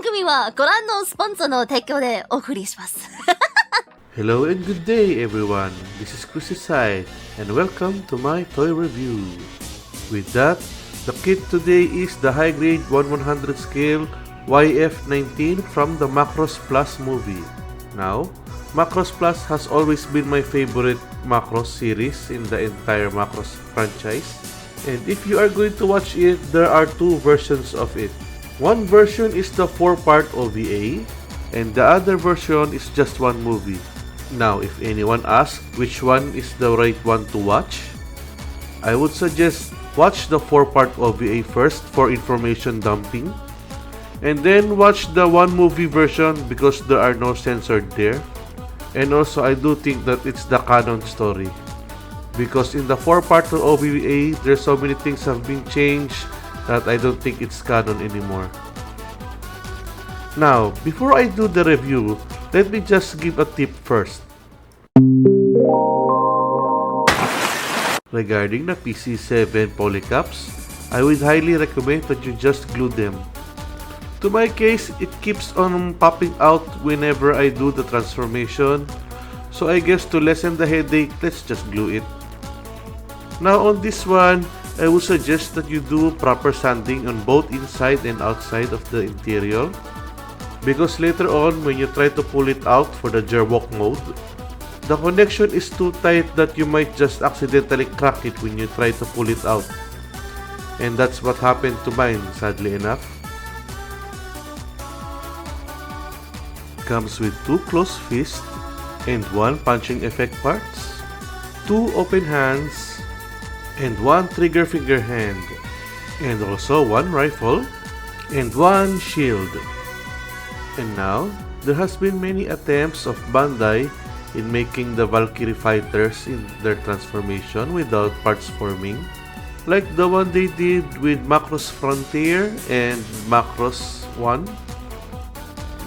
番組はご覧のスポンサーの提供でお送りします。Hello and good day everyone, this is Chris's side and welcome to my toy review. With that, the kit today is the high grade 1/100 scale YF-19 from the Macross Plus movie. Now, Macross Plus has always been my favorite Macross series in the entire Macross franchise. And if you are going to watch it, there are two versions of it. One version is the 4-part OVA and the other version is just one movie. Now, if anyone asks which one is the right one to watch, I would suggest watch the 4-part OVA first for information dumping, and then watch the one movie version because there are no censored there. And also, I do think that it's the canon story, because in the 4-part OVA, there's so many things have been changed that I don't think it's canon anymore. Now, before I do the review, let me just give a tip first. Regarding the PC7 polycaps, I would highly recommend that you just glue them. To my case, it keeps on popping out whenever I do the transformation, so I guess to lessen the headache, let's just glue it. Now on this one, I would suggest that you do proper sanding on both inside and outside of the interior, because later on when you try to pull it out for the Gerwalk mode, the connection is too tight that you might just accidentally crack it when you try to pull it out. And that's what happened to mine, sadly enough. Comes with 2 closed fists and 1 punching effect parts, 2 open hands, and 1 trigger finger hand, and also 1 rifle, and 1 shield. And now, there has been many attempts of Bandai in making the Valkyrie fighters in their transformation without parts forming, like the one they did with Macross Frontier and Macross 1.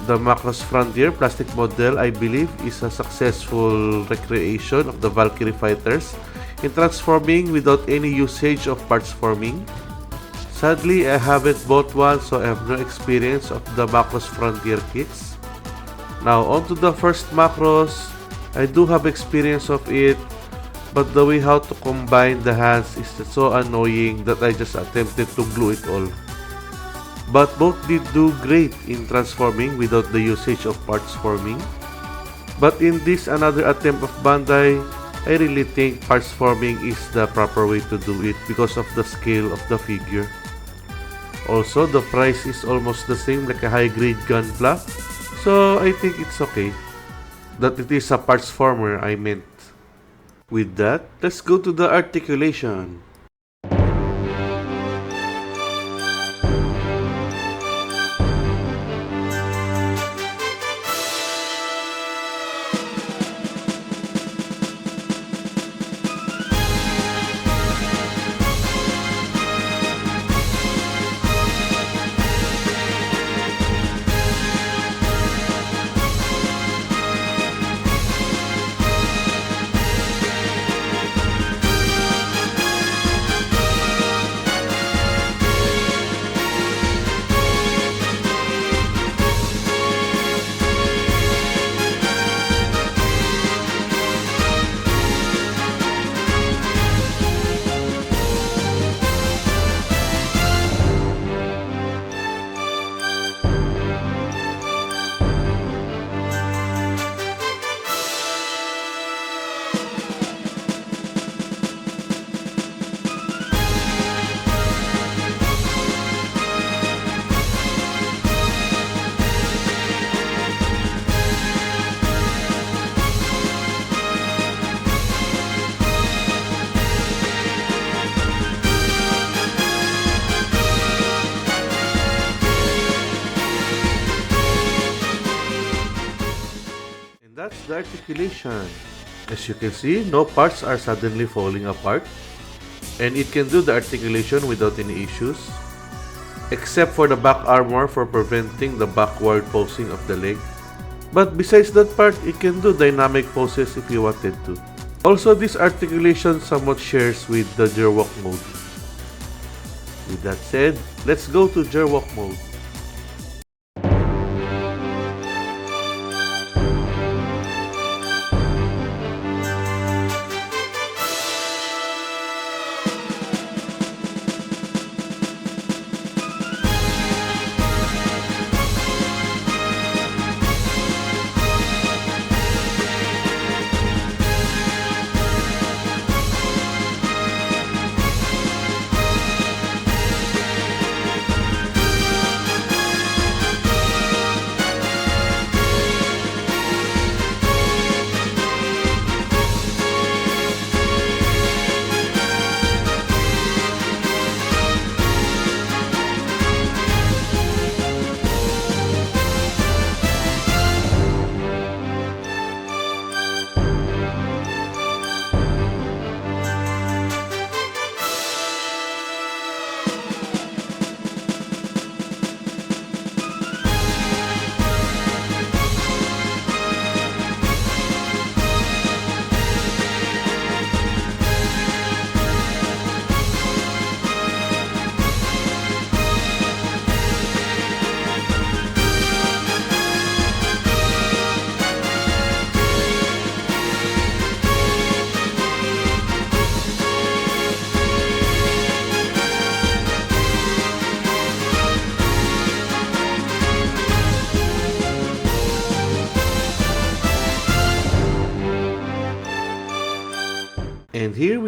The Macross Frontier plastic model, I believe, is a successful recreation of the Valkyrie fighters in transforming without any usage of parts forming. Sadly, I haven't bought one, so I have no experience of the Macross Frontier kits. Now, on to the first Macross. I do have experience of it, but the way how to combine the hands is so annoying that I just attempted to glue it all. But both did do great in transforming without the usage of parts forming. But in this another attempt of Bandai, I really think parts forming is the proper way to do it because of the scale of the figure. Also, the price is almost the same like a high-grade Gunpla, so I think it's okay. That it is a parts former, I meant. With that, let's go to the articulation. That's the articulation. As you can see, no parts are suddenly falling apart, and it can do the articulation without any issues, except for the back armor for preventing the backward posing of the leg. But besides that part, it can do dynamic poses if you wanted to. Also, this articulation somewhat shares with the Gerwalk mode. With that said, let's go to Gerwalk mode.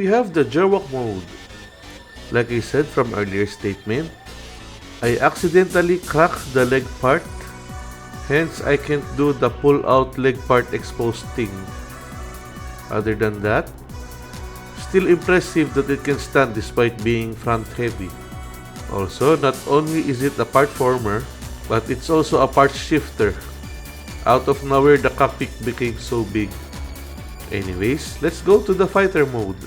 we have the Gerwalk mode. Like I said from earlier statement, I accidentally cracked the leg part, hence I can't do the pull out leg part exposed thing. Other than that, still impressive that it can stand despite being front heavy. Also, not only is it a part former, but it's also a part shifter. Out of nowhere, the cockpit became so big. Anyways, let's go to the fighter mode.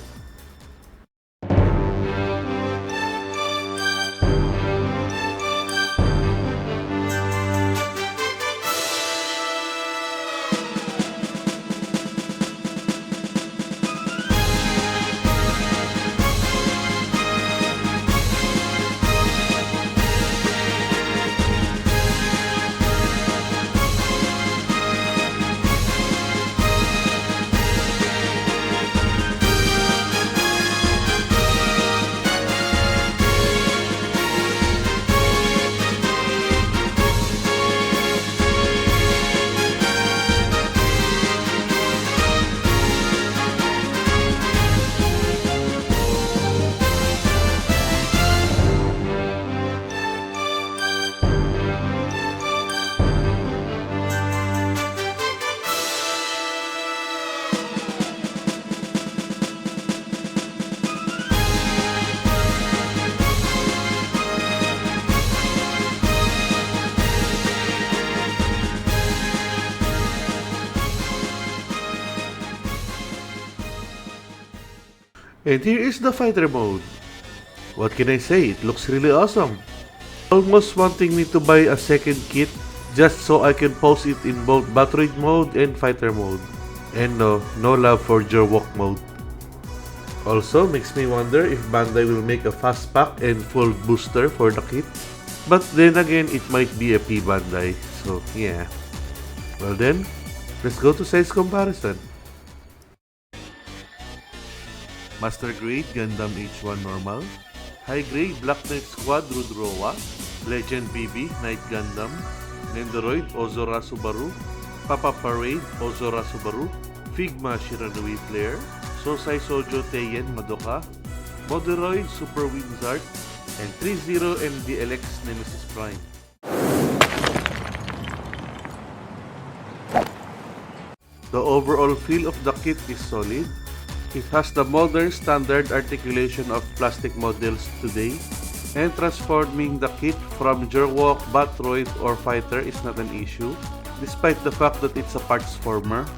And here is the fighter mode. What can I say? It looks really awesome. Almost wanting me to buy a second kit just so I can pose it in both Battroid mode and fighter mode. And no love for Gerwalk mode. Also makes me wonder if Bandai will make a fast pack and full booster for the kit. But then again, it might be a P Bandai, so yeah. Well then, let's go to size comparison. Master Grade Gundam H1 Normal, High Grade Black Knight Squad Rudrowa, Legend BB Knight Gundam, Nendoroid Ozora Subaru, Papa Parade Ozora Subaru, Figma Shiranui Flare, Sosai Sojo Teien Madoka, Moderoid Super Wizard, and 30 MDLX Nemesis Prime. The overall feel of the kit is solid. It has the modern standard articulation of plastic models today, and transforming the kit from Gerwalk, Battroid, or Fighter is not an issue, despite the fact that it's a parts former,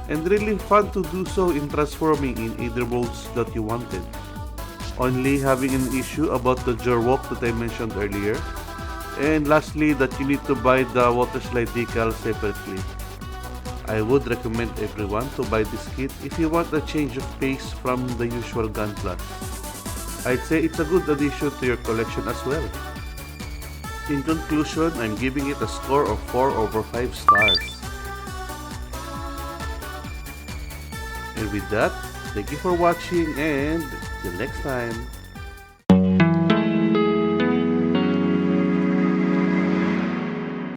and really fun to do so in transforming in either modes that you wanted. Only having an issue about the Gerwalk that I mentioned earlier, and lastly that you need to buy the water slide decal separately. I would recommend everyone to buy this kit if you want a change of pace from the usual Gunpla. I'd say it's a good addition to your collection as well. In conclusion, I'm giving it a score of 4/5 stars. And with that, thank you for watching and till next time.